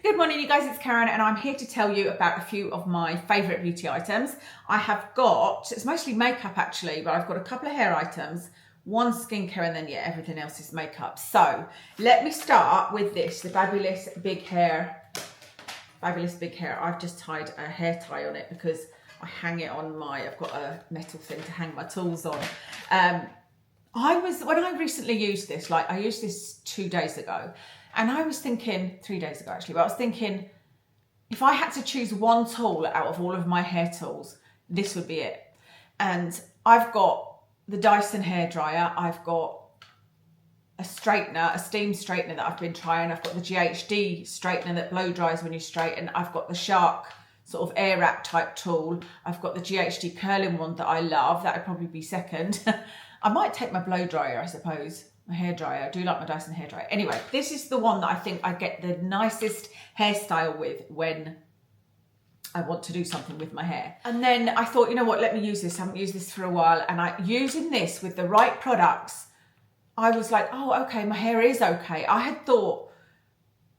Good morning, you guys, it's Karen and I'm here to tell you about a few of my favourite beauty items. I have got, it's mostly makeup actually, but I've got a couple of hair items, one skincare, and then yeah, everything else is makeup. So let me start with this, the Babyliss Big Hair. Babyliss Big Hair. I've just tied a hair tie on it because I hang it on I've got a metal thing to hang my tools on. When I recently used this, like I used this 2 days ago, and I was thinking, 3 days ago actually, but I was thinking, if I had to choose one tool out of all of my hair tools, this would be it. And I've got the Dyson hairdryer, I've got a straightener, a steam straightener that I've been trying, I've got the GHD straightener that blow dries when you straighten, I've got the Shark sort of air wrap type tool, I've got the GHD curling one that I love, that would probably be second. I might take my blow dryer, I suppose. My hairdryer. I do like my Dyson hairdryer. Anyway, this is the one that I think I get the nicest hairstyle with when I want to do something with my hair. And then I thought, you know what, let me use this. I haven't used this for a while. And using this with the right products, I was like, oh, okay, my hair is okay. I had thought,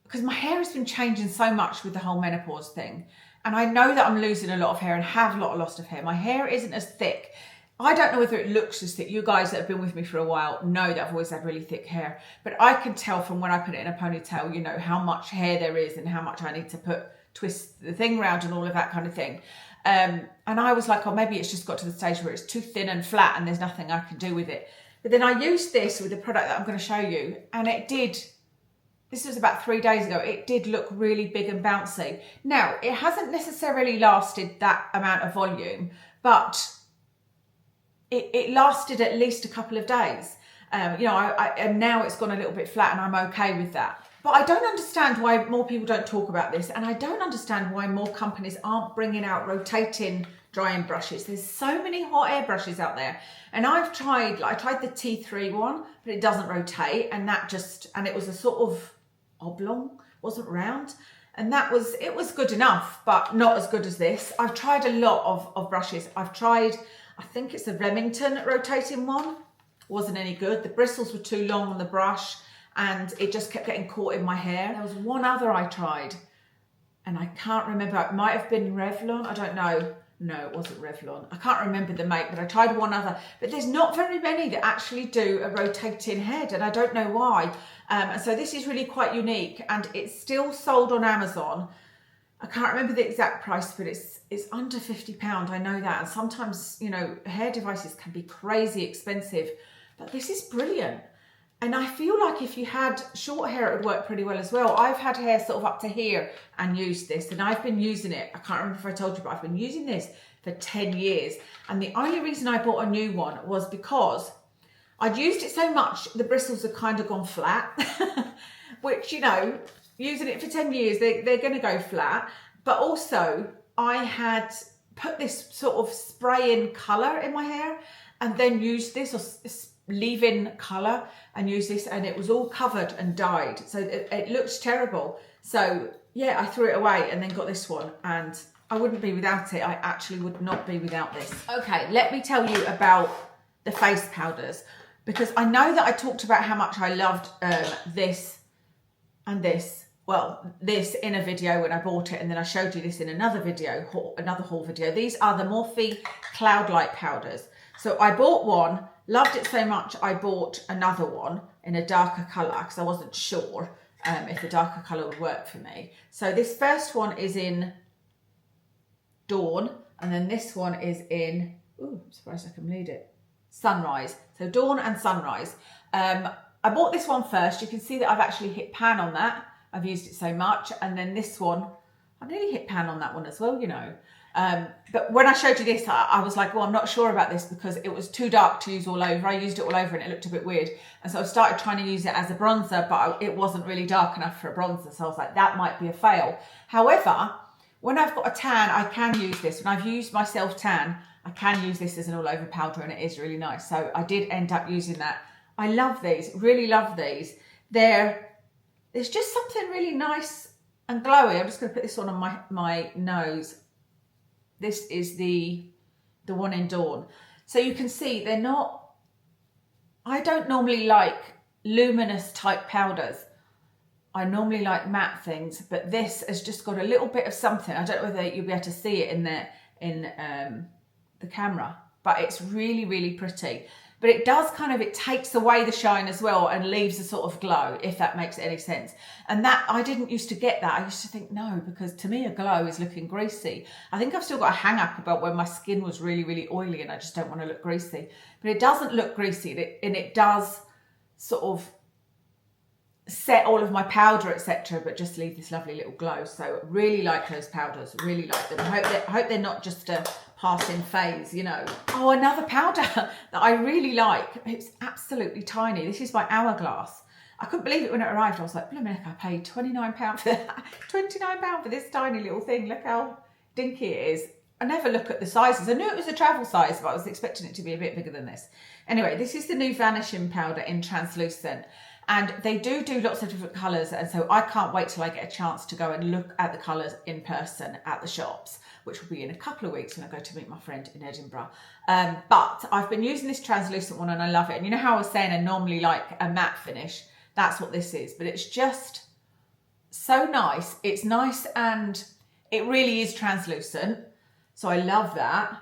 because my hair has been changing so much with the whole menopause thing. And I know that I'm losing a lot of hair and have a lot of loss of hair. My hair isn't as thick. I don't know whether it looks as thick. You guys that have been with me for a while know that I've always had really thick hair. But I can tell from when I put it in a ponytail, you know, how much hair there is and how much I need to twist the thing around and all of that kind of thing. And I was like, oh, maybe it's just got to the stage where it's too thin and flat and there's nothing I can do with it. But then I used this with the product that I'm going to show you, and it did. This was about 3 days ago. It did look really big and bouncy. Now, it hasn't necessarily lasted that amount of volume, but it lasted at least a couple of days. And now it's gone a little bit flat and I'm okay with that. But I don't understand why more people don't talk about this, and I don't understand why more companies aren't bringing out rotating drying brushes. There's so many hot air brushes out there, and I tried the T3 one, but it doesn't rotate, and it was a sort of oblong, wasn't round, and it was good enough, but not as good as this. I've tried a lot of brushes. I've tried, I think it's the Remington rotating one, wasn't any good. The bristles were too long on the brush and it just kept getting caught in my hair. There was one other I tried and I can't remember. It might have been Revlon, I don't know. No, it wasn't Revlon. I can't remember the make, but I tried one other. But there's not very many that actually do a rotating head, and I don't know why. And so this is really quite unique, and it's still sold on Amazon. I can't remember the exact price, but it's under £50. I know that. And sometimes, you know, hair devices can be crazy expensive, but this is brilliant. And I feel like if you had short hair, it would work pretty well as well. I've had hair sort of up to here and used this, and I've been using it. I can't remember if I told you, but I've been using this for 10 years. And the only reason I bought a new one was because I'd used it so much, the bristles had kind of gone flat, which, you know, using it for 10 years, they're going to go flat. But also, I had put this sort of spray-in colour in my hair and then used this, or leave-in colour, and used this, and it was all covered and dyed. So it looked terrible. So, yeah, I threw it away and then got this one. And I wouldn't be without it. I actually would not be without this. Okay, let me tell you about the face powders, because I know that I talked about how much I loved this and this. Well, this in a video when I bought it, and then I showed you this in another video, another haul video. These are the Morphe Cloud Light powders. So I bought one, loved it so much, I bought another one in a darker colour because I wasn't sure if the darker colour would work for me. So this first one is in Dawn, and then this one is in, ooh, I'm surprised I can read it, Sunrise. So Dawn and Sunrise. I bought this one first. You can see that I've actually hit pan on that. I've used it so much. And then this one, I nearly hit pan on that one as well, you know. But when I showed you this, I was like, well, I'm not sure about this because it was too dark to use all over. I used it all over and it looked a bit weird. And so I started trying to use it as a bronzer, but it wasn't really dark enough for a bronzer. So I was like, that might be a fail. However, when I've got a tan, I can use this. When I've used my self-tan, I can use this as an all-over powder, and it is really nice. So I did end up using that. I love these, really love these. There's just something really nice and glowy. I'm just going to put this on my nose. This is the one in Dawn. So you can see they're not, I don't normally like luminous type powders. I normally like matte things, but this has just got a little bit of something. I don't know whether you'll be able to see it in the camera, but it's really, really pretty. But it does it takes away the shine as well and leaves a sort of glow, if that makes any sense. And that, I didn't used to get that. I used to think, no, because to me a glow is looking greasy. I think I've still got a hang up about when my skin was really, really oily and I just don't want to look greasy. But it doesn't look greasy, and it does sort of set all of my powder, etc., but just leave this lovely little glow. So really like those powders, really like them. I hope they're not just a passing phase, you know. Oh, another powder that I really like. It's absolutely tiny. This is by Hourglass. I couldn't believe it when it arrived. I was like, blimey, I paid £29 for that. £29 for this tiny little thing. Look how dinky it is. I never look at the sizes. I knew it was a travel size, but I was expecting it to be a bit bigger than this. Anyway, this is the new Vanishing powder in translucent. And they do lots of different colours, and so I can't wait till I get a chance to go and look at the colours in person at the shops, which will be in a couple of weeks when I go to meet my friend in Edinburgh. But I've been using this translucent one and I love it. And you know how I was saying I normally like a matte finish? That's what this is, but it's just so nice. It's nice and it really is translucent, so I love that.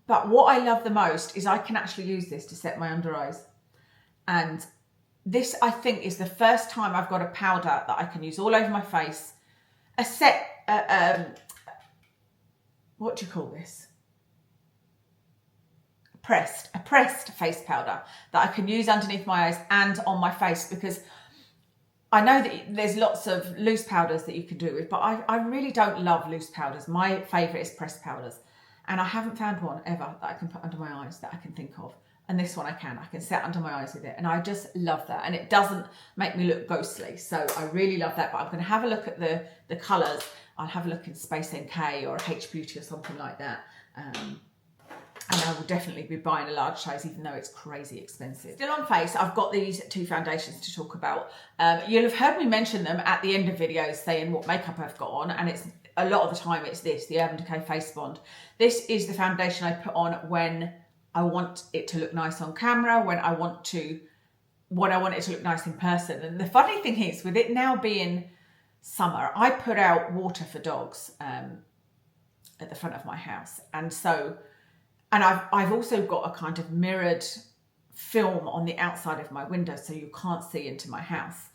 But what I love the most is I can actually use this to set my under eyes. And this, I think, is the first time I've got a powder that I can use all over my face. What do you call this? A pressed face powder that I can use underneath my eyes and on my face, because I know that there's lots of loose powders that you can do with, but I really don't love loose powders. My favourite is pressed powders. And I haven't found one ever that I can put under my eyes that I can think of. And this one I can set under my eyes with it. And I just love that. And it doesn't make me look ghostly. So I really love that. But I'm going to have a look at the colours. I'll have a look in Space NK or H Beauty or something like that. And I will definitely be buying a large size, even though it's crazy expensive. Still on face, I've got these two foundations to talk about. You'll have heard me mention them at the end of videos saying what makeup I've got on. And it's a lot of the time it's this, the Urban Decay Face Bond. This is the foundation I put on when I want it to look nice on camera, when I want it to look nice in person. And the funny thing is, with it now being summer, I put out water for dogs at the front of my house. And I've also got a kind of mirrored film on the outside of my window, so you can't see into my house.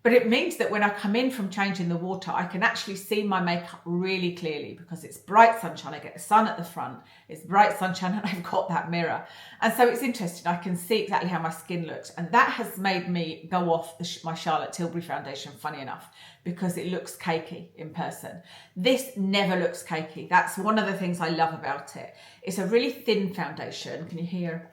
But it means that when I come in from changing the water, I can actually see my makeup really clearly because it's bright sunshine. I get the sun at the front, it's bright sunshine, and I've got that mirror. And so it's interesting. I can see exactly how my skin looks. And that has made me go off my Charlotte Tilbury foundation, funny enough, because it looks cakey in person. This never looks cakey. That's one of the things I love about it. It's a really thin foundation. Can you hear?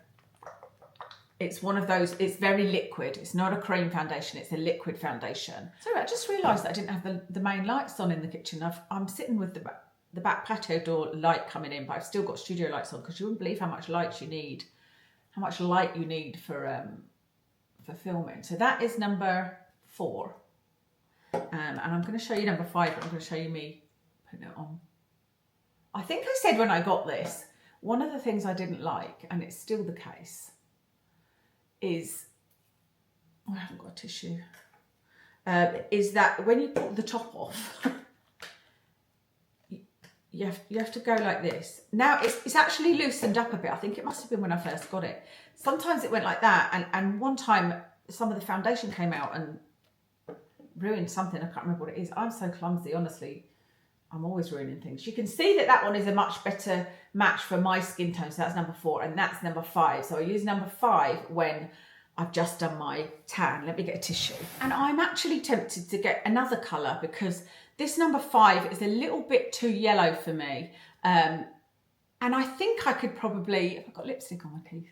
It's one of those, it's very liquid. It's not a cream foundation, it's a liquid foundation. Sorry, I just realised that I didn't have the main lights on in the kitchen. I'm sitting with the back patio door light coming in, but I've still got studio lights on because you wouldn't believe how much light you need for filming. So that is number 4. And I'm going to show you number 5, but I'm going to show you me putting it on. I think I said when I got this, one of the things I didn't like, and it's still the case, is, oh, I haven't got a tissue, is that when you put the top off, you have to go like this. Now it's actually loosened up a bit. I think it must have been when I first got it. Sometimes it went like that, and one time some of the foundation came out and ruined something. I can't remember what it is. I'm so clumsy, honestly. I'm always ruining things. You can see that one is a much better match for my skin tone. So that's number 4 and that's number 5. So I use number 5 when I've just done my tan. Let me get a tissue. And I'm actually tempted to get another colour because this number 5 is a little bit too yellow for me. And I think I could probably, I've got lipstick on my teeth.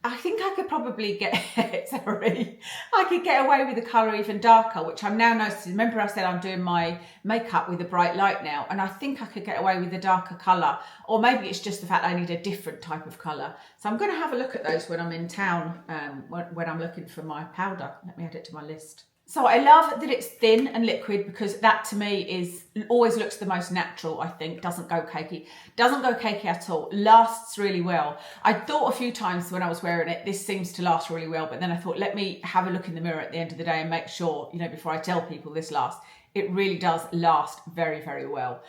I think I could probably get, I could get away with the colour even darker, which I'm now noticing. Remember I said I'm doing my makeup with a bright light now, and I think I could get away with a darker colour, or maybe it's just the fact I need a different type of colour. So I'm going to have a look at those when I'm in town, when I'm looking for my powder. Let me add it to my list. So I love that it's thin and liquid, because that to me always looks the most natural, I think. Doesn't go cakey. Doesn't go cakey at all. Lasts really well. I thought a few times when I was wearing it, this seems to last really well. But then I thought, let me have a look in the mirror at the end of the day and make sure, you know, before I tell people this lasts. It really does last very, very well.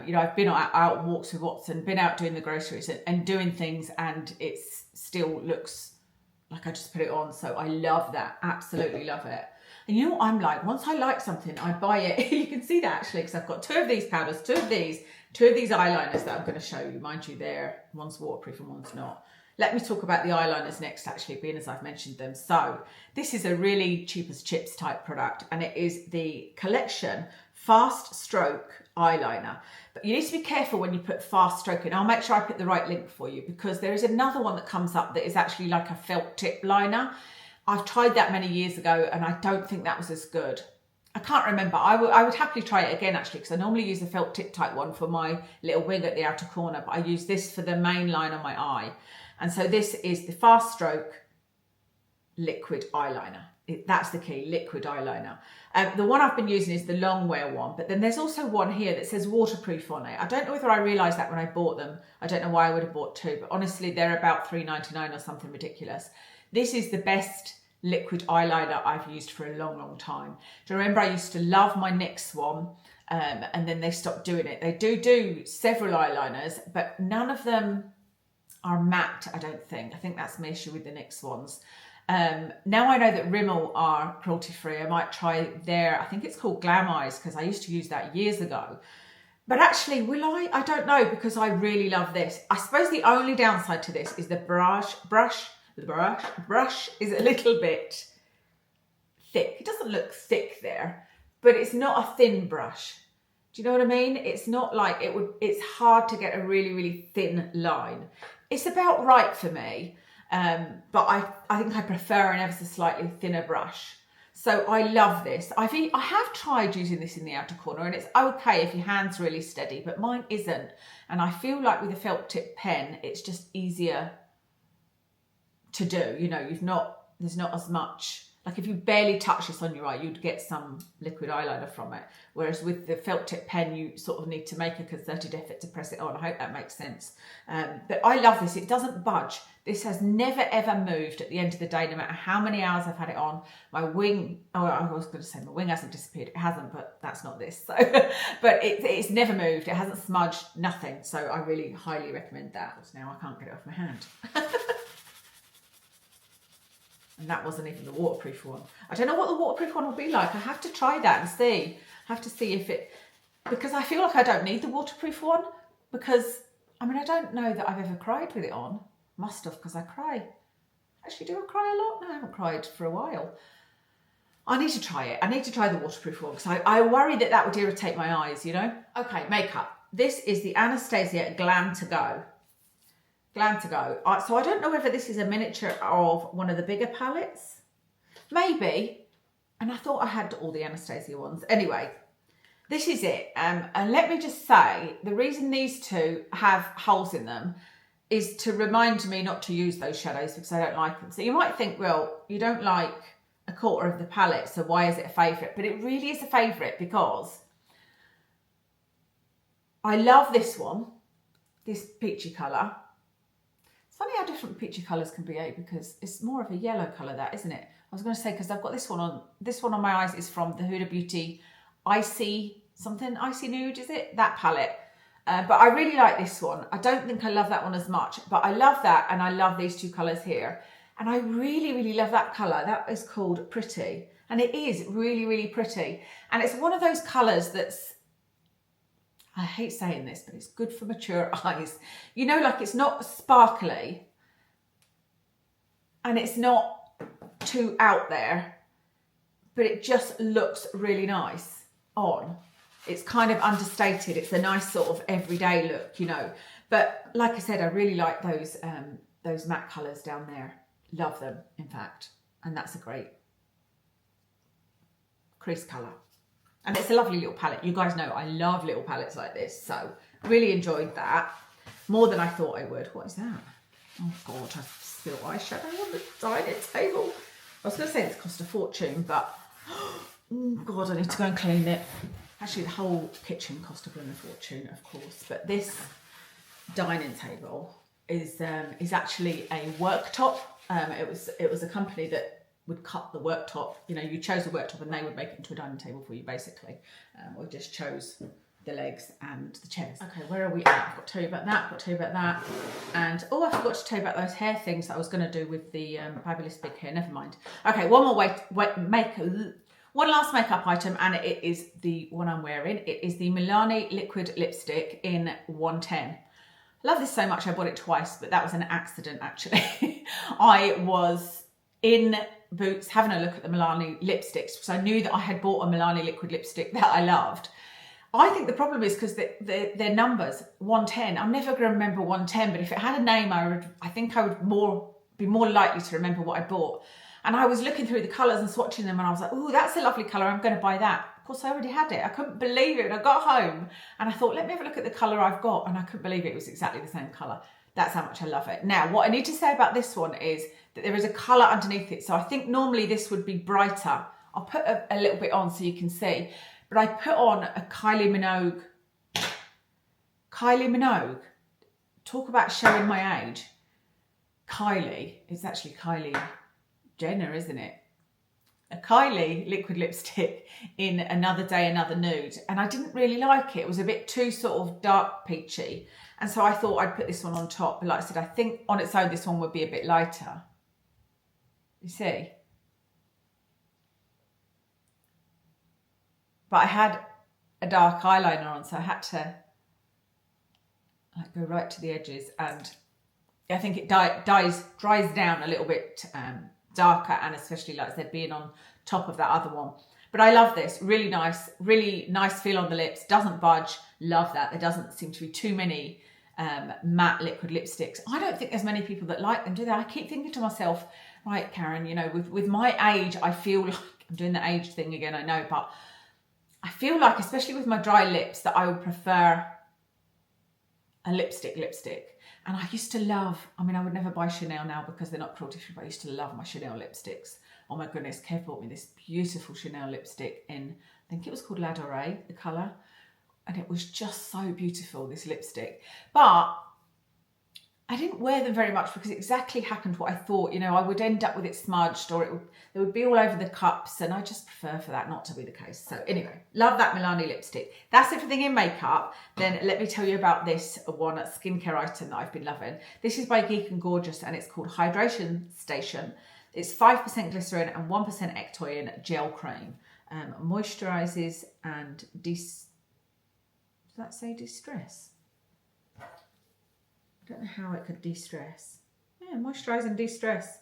You know, I've been out walks with Watson, been out doing the groceries and doing things, and it still looks like I just put it on. So I love that. Absolutely love it. And you know what I'm like? Once I like something, I buy it. You can see that actually, because I've got 2 of these powders, 2 of these eyeliners that I'm going to show you. Mind you, one's waterproof and one's not. Let me talk about the eyeliners next, actually, being as I've mentioned them. So this is a really cheap as chips type product, and it is the Collection Fast Stroke Eyeliner. But you need to be careful when you put fast stroke in. I'll make sure I put the right link for you, because there is another one that comes up that is actually like a felt tip liner. I've tried that many years ago and I don't think that was as good. I can't remember. I would happily try it again, actually, because I normally use the felt tip type one for my little wing at the outer corner, but I use this for the main line on my eye. And so this is the Fast Stroke Liquid Eyeliner. That's the key, liquid eyeliner. The one I've been using is the long wear one, but then there's also one here that says waterproof on it. I don't know whether I realised that when I bought them. I don't know why I would have bought 2, but honestly, they're about $3.99 or something ridiculous. This is the best liquid eyeliner I've used for a long, long time. Do you remember I used to love my NYX one, and then they stopped doing it. They do several eyeliners, but none of them are matte, I don't think. I think that's my issue with the NYX ones. Now I know that Rimmel are cruelty free. I might try their, I think it's called Glam Eyes, because I used to use that years ago. But actually, will I? I don't know, because I really love this. I suppose the only downside to this is the brush is a little bit thick. It doesn't look thick there, but it's not a thin brush. Do you know what I mean? It's not like it's hard to get a really, really thin line. It's about right for me. But I think I prefer an ever so slightly thinner brush. So I love this. I have tried using this in the outer corner, and it's okay if your hand's really steady, but mine isn't. And I feel like with a felt tip pen, it's just easier to do. You know, there's not as much, like if you barely touch this on your eye, you'd get some liquid eyeliner from it. Whereas with the felt tip pen, you sort of need to make a concerted effort to press it on. I hope that makes sense. But I love this. It doesn't budge. This has never, ever moved at the end of the day, no matter how many hours I've had it on. My wing, I was going to say my wing hasn't disappeared. It hasn't, but that's not this. So, but it's never moved. It hasn't smudged, nothing. So I really highly recommend that. Now I can't get it off my hand. And that wasn't even the waterproof one. I don't know what the waterproof one will be like. I have to try that and see. I have to see if it, because I feel like I don't need the waterproof one, because, I mean, I don't know that I've ever cried with it on. Must have, because I cry. Actually, do I cry a lot? No, I haven't cried for a while. I need to try it. I need to try the waterproof one, because I worry that that would irritate my eyes, you know? Okay, makeup. This is the Anastasia Glam to Go. Glam to Go. So I don't know whether this is a miniature of one of the bigger palettes. Maybe. And I thought I had all the Anastasia ones. Anyway, this is it. And let me just say, the reason these two have holes in them is to remind me not to use those shadows, because I don't like them. So you might think, well, you don't like a quarter of the palette, so why is it a favourite? But it really is a favourite because I love this one, this peachy colour. It's funny how different peachy colours can be, because it's more of a yellow colour, that, isn't it? I was going to say, because I've got this one on my eyes is from the Huda Beauty Icy Nude, is it? That palette. But I really like this one. I don't think I love that one as much, but I love that, and I love these two colours here. And I really, really love that colour. That is called Pretty. And it is really, really pretty. And it's one of those colours that's, I hate saying this, but it's good for mature eyes. You know, like it's not sparkly and it's not too out there, but it just looks really nice on. It's kind of understated. It's a nice sort of everyday look, you know. But like I said, I really like those matte colours down there. Love them, in fact. And that's a great crease colour. And it's a lovely little palette. You guys know I love little palettes like this. So really enjoyed that. More than I thought I would. What is that? Oh God, I've spilled eyeshadow on the dining table. I was going to say it's cost a fortune, but Oh God, I need to go and clean it. Actually, the whole kitchen cost a blooming fortune, of course. But this dining table is actually a worktop. It was a company that would cut the worktop. You know, you chose a worktop and they would make it into a dining table for you, basically. We just chose the legs and the chairs. Okay, where are we at? I've got to tell you about that, got to tell you about that. And, oh, I forgot to tell you about those hair things that I was going to do with the Babyliss big hair, never mind. Okay, one last makeup item, and it is the one I'm wearing. It is the Milani liquid lipstick in 110. Love this so much, I bought it twice, but that was an accident, actually. I was in Boots having a look at the Milani lipsticks because I knew that I had bought a Milani liquid lipstick that I loved. I think the problem is because their numbers, 110. I'm never going to remember 110, but if it had a name, I think I would be more likely to remember what I bought. And I was looking through the colours and swatching them and I was like, oh, that's a lovely colour, I'm going to buy that. Of course, I already had it. I couldn't believe it. And I got home and I thought, let me have a look at the colour I've got. And I couldn't believe it was exactly the same colour. That's how much I love it. Now, what I need to say about this one is that there is a colour underneath it. So I think normally this would be brighter. I'll put a little bit on so you can see. But I put on a Kylie Minogue. Kylie Minogue. Talk about showing my age. Kylie. It's actually Kylie Jenner, isn't it? A Kylie liquid lipstick in Another Day, Another Nude. And I didn't really like it. It was a bit too sort of dark peachy. And so I thought I'd put this one on top. But like I said, I think on its own, this one would be a bit lighter. You see? But I had a dark eyeliner on, so I had to go right to the edges. And I think it dries down a little bit darker, and especially, like I said, being on top of that other one. But I love this. Really nice feel on the lips. Doesn't budge. Love that. There doesn't seem to be too many matte liquid lipsticks. I don't think there's many people that like them, do they? I keep thinking to myself, right, Karen, you know, with my age, I feel like I'm doing the age thing again, I know, but I feel like, especially with my dry lips, that I would prefer a lipstick. And I used to love, I mean, I would never buy Chanel now because they're not cruelty free, but I used to love my Chanel lipsticks. Oh my goodness, Kev bought me this beautiful Chanel lipstick in, I think it was called L'Adoré, the colour. And it was just so beautiful, this lipstick. But I didn't wear them very much because it exactly happened what I thought. You know, I would end up with it smudged, or they would be all over the cups, and I just prefer for that not to be the case. So anyway, love that Milani lipstick. That's everything in makeup. Then let me tell you about this one skincare item that I've been loving. This is by Geek Gorgeous, and it's called Hydration Station. It's 5% glycerin and 1% ectoin gel cream. Moisturises and does that say distress? I don't know how it could de-stress. Yeah, moisturise and de-stress.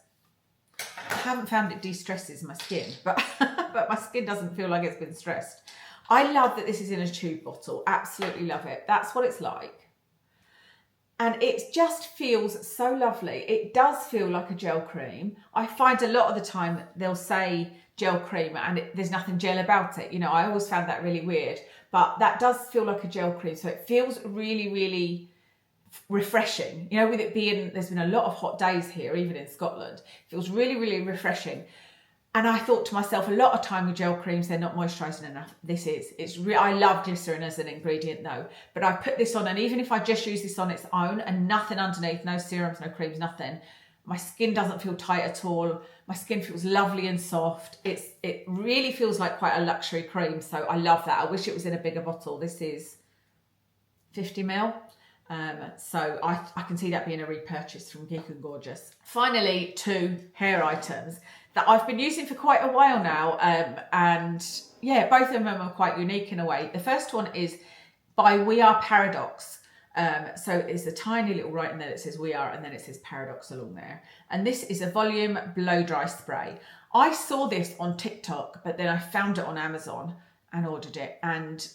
I haven't found it de-stresses my skin, but but my skin doesn't feel like it's been stressed. I love that this is in a tube bottle. Absolutely love it. That's what it's like. And it just feels so lovely. It does feel like a gel cream. I find a lot of the time they'll say gel cream and there's nothing gel about it. You know, I always found that really weird. But that does feel like a gel cream. So it feels really, really refreshing. You know, with it being, there's been a lot of hot days here, even in Scotland. It feels really, really refreshing. And I thought to myself, a lot of time with gel creams, they're not moisturising enough. This is. I love glycerin as an ingredient though. But I put this on, and even if I just use this on its own and nothing underneath, no serums, no creams, nothing, my skin doesn't feel tight at all. My skin feels lovely and soft. It really feels like quite a luxury cream. So I love that. I wish it was in a bigger bottle. This is 50 ml. So I can see that being a repurchase from Geek Gorgeous. Finally, 2 hair items that I've been using for quite a while now. And yeah, both of them are quite unique in a way. The first one is by We Are Paradox. So it's a tiny little writing there that says We Are, and then it says Paradox along there. And this is a volume blow dry spray. I saw this on TikTok, but then I found it on Amazon and ordered it. And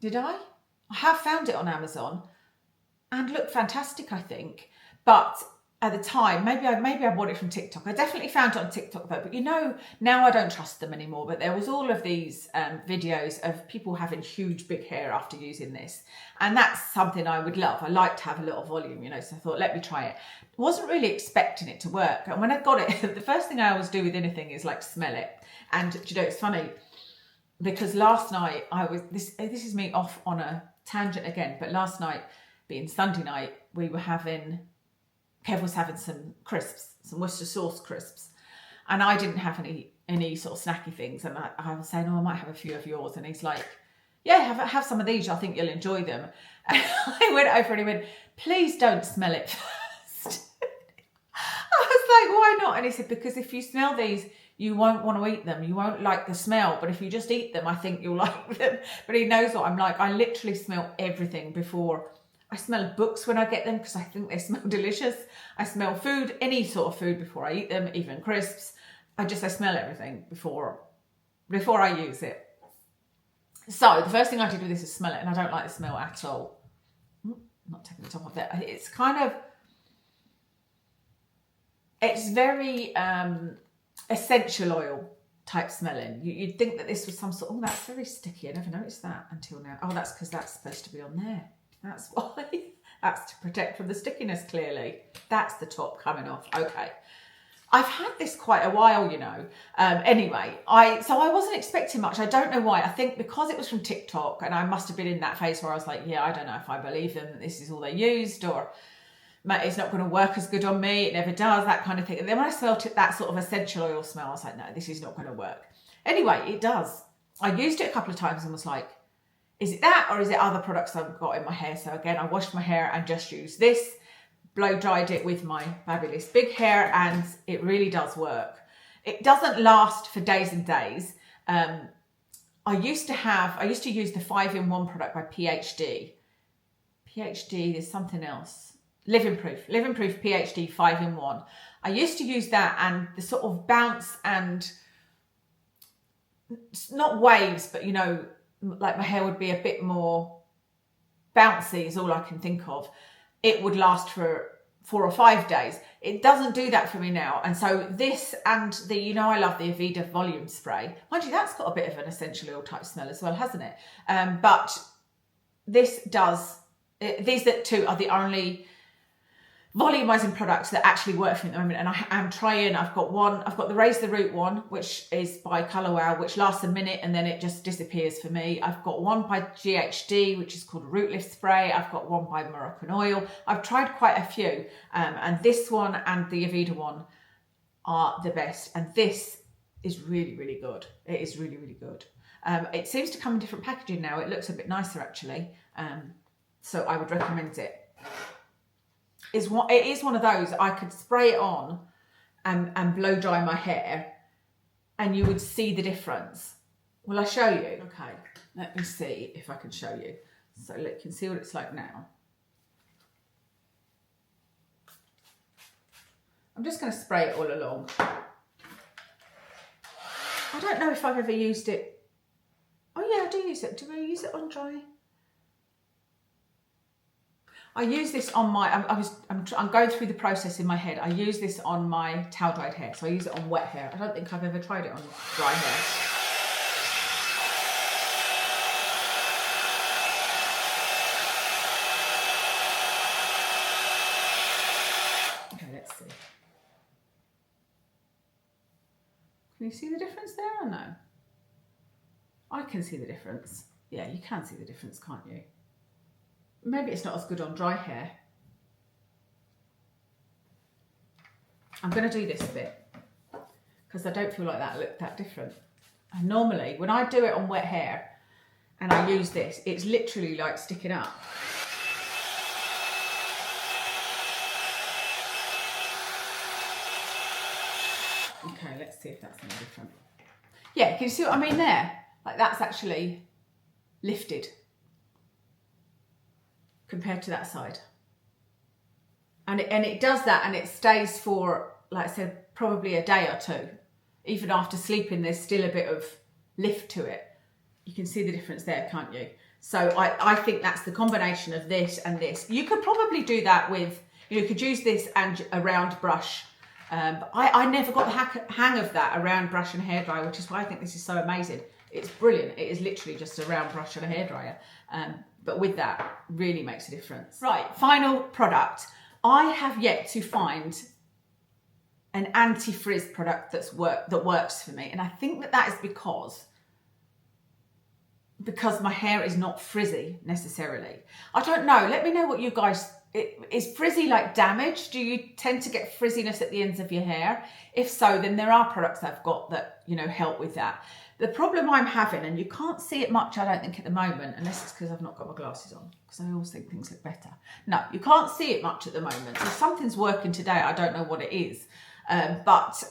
did I? I have found it on Amazon and looked fantastic, I think. But at the time, maybe I bought it from TikTok. I definitely found it on TikTok though, but you know, now I don't trust them anymore. But there was all of these videos of people having huge big hair after using this. And that's something I would love. I like to have a little volume, you know, so I thought, let me try it. Wasn't really expecting it to work. And when I got it, the first thing I always do with anything is like smell it. And you know, it's funny because last night this is me off on a tangent again, but last night being Sunday night, Kev was having some crisps, some Worcester sauce crisps. And I didn't have any sort of snacky things. And I was saying, oh, I might have a few of yours. And he's like, yeah, have some of these. I think you'll enjoy them. And I went over and he went, please don't smell it first. I was like, why not? And he said, because if you smell these, you won't want to eat them. You won't like the smell. But if you just eat them, I think you'll like them. But he knows what I'm like. I literally smell everything before. I smell books when I get them because I think they smell delicious. I smell food, any sort of food before I eat them, even crisps. I smell everything before I use it. So the first thing I did with this is smell it, and I don't like the smell at all. Not taking the top off there. It's very essential oil type smelling. You'd think that this was some sort, oh, that's very sticky. I never noticed that until now. Oh, that's because that's supposed to be on there. That's why. That's to protect from the stickiness, clearly. That's the top coming off. Okay. I've had this quite a while, you know. Anyway, so I wasn't expecting much. I don't know why. I think because it was from TikTok and I must have been in that phase where I was like, yeah, I don't know if I believe them that this is all they used, or it's not going to work as good on me. It never does, that kind of thing. And then when I smelt it, that sort of essential oil smell, I was like, no, this is not going to work. Anyway, it does. I used it a couple of times and was like, is it that or is it other products I've got in my hair? So again, I washed my hair and just used this, blow dried it with my Babyliss big hair, and it really does work. It doesn't last for days and days. I used to use the 5-in-1 product by PhD. PhD, there's something else. Living Proof PhD 5-in-1. I used to use that, and the sort of bounce and not waves, but you know, like my hair would be a bit more bouncy is all I can think of. It would last for 4 or 5 days. It doesn't do that for me now. And so this and the, you know, I love the Aveda volume spray. Mind you, that's got a bit of an essential oil type smell as well, hasn't it? But this does, these two are the only volumizing products that actually work for me at the moment, and I am trying. I've got the Raise the Root one, which is by Colour Wow, which lasts a minute and then it just disappears for me. I've got one by GHD, which is called Root Lift Spray. I've got one by Moroccan Oil. I've tried quite a few, and this one and the Aveda one are the best, and this is really, really good. It is really, really good. It seems to come in different packaging now. It looks a bit nicer actually, so I would recommend it. It is one of those I could spray it on and blow dry my hair and you would see the difference. Will I show you? Okay, let me see if I can show you. So look, you can see what it's like now. I'm just going to spray it all along. I don't know if I've ever used it. Oh yeah, I do use it. Do I use it on dry? I use this on my, I'm going through the process in my head. I use this on my towel dried hair. So I use it on wet hair. I don't think I've ever tried it on dry hair. Okay, let's see. Can you see the difference there or no? I can see the difference. Yeah, you can see the difference, can't you? Maybe it's not as good on dry hair. I'm going to do this bit because I don't feel like that looked that different. And normally when I do it on wet hair and I use this, it's literally like sticking up. Okay, let's see if that's any different. Yeah, can you see what I mean there? Like that's actually lifted compared to that side. And it does that, and it stays for, like I said, probably a day or two. Even after sleeping, there's still a bit of lift to it. You can see the difference there, can't you? So I think that's the combination of this and this. You could probably do that with You could use this and a round brush. But I never got the hang of that, a round brush and a hairdryer, which is why I think this is so amazing. It's brilliant. It is literally just a round brush and a hairdryer. But with that, really makes a difference. Right, final product. I have yet to find an anti-frizz product that works for me. And I think that is because my hair is not frizzy necessarily. I don't know. Let me know what you guys... Is frizzy like damage? Do you tend to get frizziness at the ends of your hair? If so, then there are products I've got that, you know, help with that. The problem I'm having, and you can't see it much, I don't think, at the moment, unless it's because I've not got my glasses on, because I always think things look better. No, you can't see it much at the moment. So something's working today. I don't know what it is. But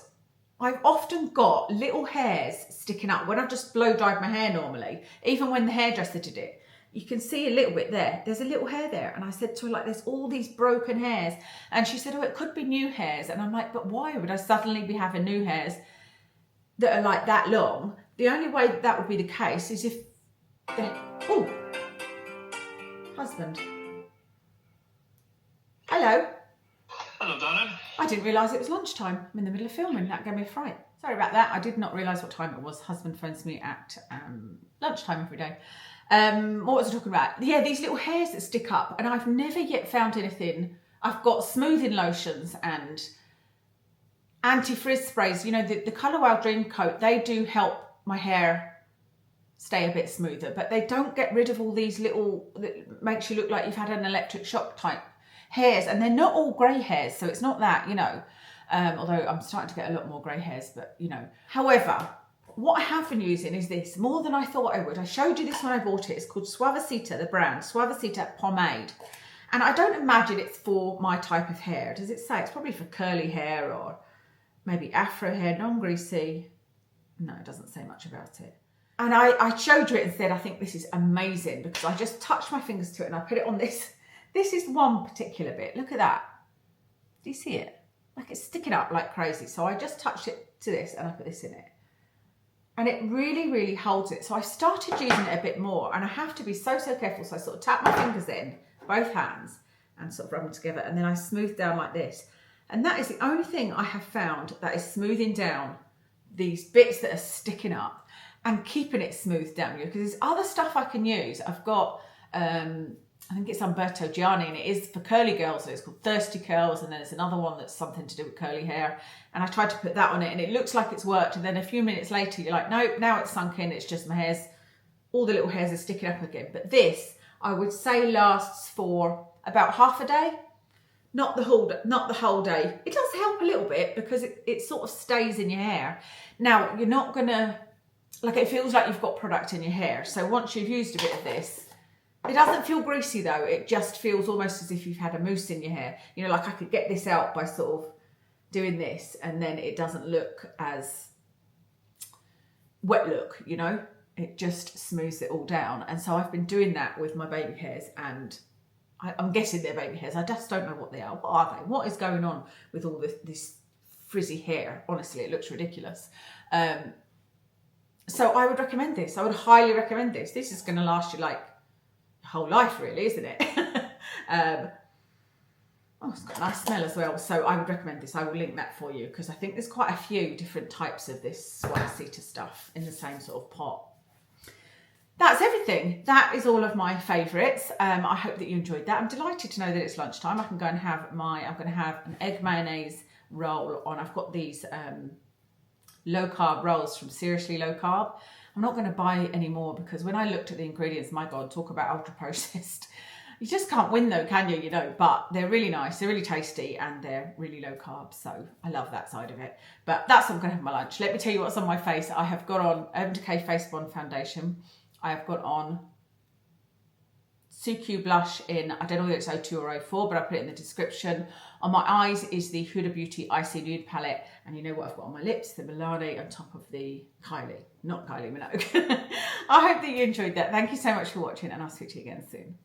I've often got little hairs sticking up when I've just blow dried my hair normally, even when the hairdresser did it. You can see a little bit there. There's a little hair there. And I said to her, like, there's all these broken hairs. And she said, oh, it could be new hairs. And I'm like, but why would I suddenly be having new hairs that are like that long? The only way that would be the case is if oh, husband. Hello. Hello, darling. I didn't realise it was lunchtime. I'm in the middle of filming. That gave me a fright. Sorry about that. I did not realise what time it was. Husband phones me at lunchtime every day. What was I talking about? Yeah, these little hairs that stick up, and I've never yet found anything. I've got smoothing lotions and anti-frizz sprays. You know, the Colour Wow Dream Coat, they do help my hair stay a bit smoother, but they don't get rid of all these little, that makes you look like you've had an electric shock type hairs, and they're not all grey hairs, so it's not that, you know, although I'm starting to get a lot more grey hairs, but you know. However, what I have been using is this, more than I thought I would. I showed you this when I bought it. It's called Suavecita, the brand, Suavecita Pomade. And I don't imagine it's for my type of hair. Does it say? It's probably for curly hair or maybe afro hair, non-greasy. No, it doesn't say much about it. And I showed you it and said, I think this is amazing, because I just touched my fingers to it and I put it on this. This is one particular bit. Look at that. Do you see it? Like it's sticking up like crazy. So I just touched it to this and I put this in it. And it really, really holds it. So I started using it a bit more, and I have to be so careful. So I sort of tap my fingers in, both hands, and sort of rub them together. And then I smooth down like this. And that is the only thing I have found that is smoothing down these bits that are sticking up and keeping it smoothed down. Because there's other stuff I can use. I've got, I think it's Umberto Gianni, and it is for curly girls. So it's called Thirsty Curls, and then there's another one that's something to do with curly hair. And I tried to put that on it, and it looks like it's worked. And then a few minutes later, you're like, nope, now it's sunk in. It's just my hairs. All the little hairs are sticking up again. But this, I would say, lasts for about half a day. Not the whole day. It does help a little bit because it sort of stays in your hair. Now, you're not going to, like, it feels like you've got product in your hair. So once you've used a bit of this, it doesn't feel greasy though. It just feels almost as if you've had a mousse in your hair. You know, like I could get this out by sort of doing this, and then it doesn't look as wet look, you know. It just smooths it all down. And so I've been doing that with my baby hairs, and I'm guessing they're baby hairs. I just don't know what they are. What are they? What is going on with all this frizzy hair? Honestly, it looks ridiculous. So I would recommend this. I would highly recommend this. This is going to last you like your whole life, really, isn't it? Oh, it's got a nice smell as well. So I would recommend this. I will link that for you, because I think there's quite a few different types of this Suavecita stuff in the same sort of pot. That's everything. That is all of my favourites. I hope that you enjoyed that. I'm delighted to know that it's lunchtime. I can go and have I'm going to have an egg mayonnaise roll on. I've got these low carb rolls from Seriously Low Carb. I'm not going to buy any more, because when I looked at the ingredients, my God, talk about ultra processed. You just can't win though, can you? You know, but they're really nice, they're really tasty, and they're really low carb. So I love that side of it. But that's what I'm going to have for my lunch. Let me tell you what's on my face. I have got on Decay Face Bond Foundation. I have got on Suqquu blush in, I don't know whether it's 02 or 04, but I put it in the description. On my eyes is the Huda Beauty Icy Nude palette. And you know what I've got on my lips? The Milani on top of the Kylie, not Kylie Minogue. I hope that you enjoyed that. Thank you so much for watching, and I'll speak to you again soon.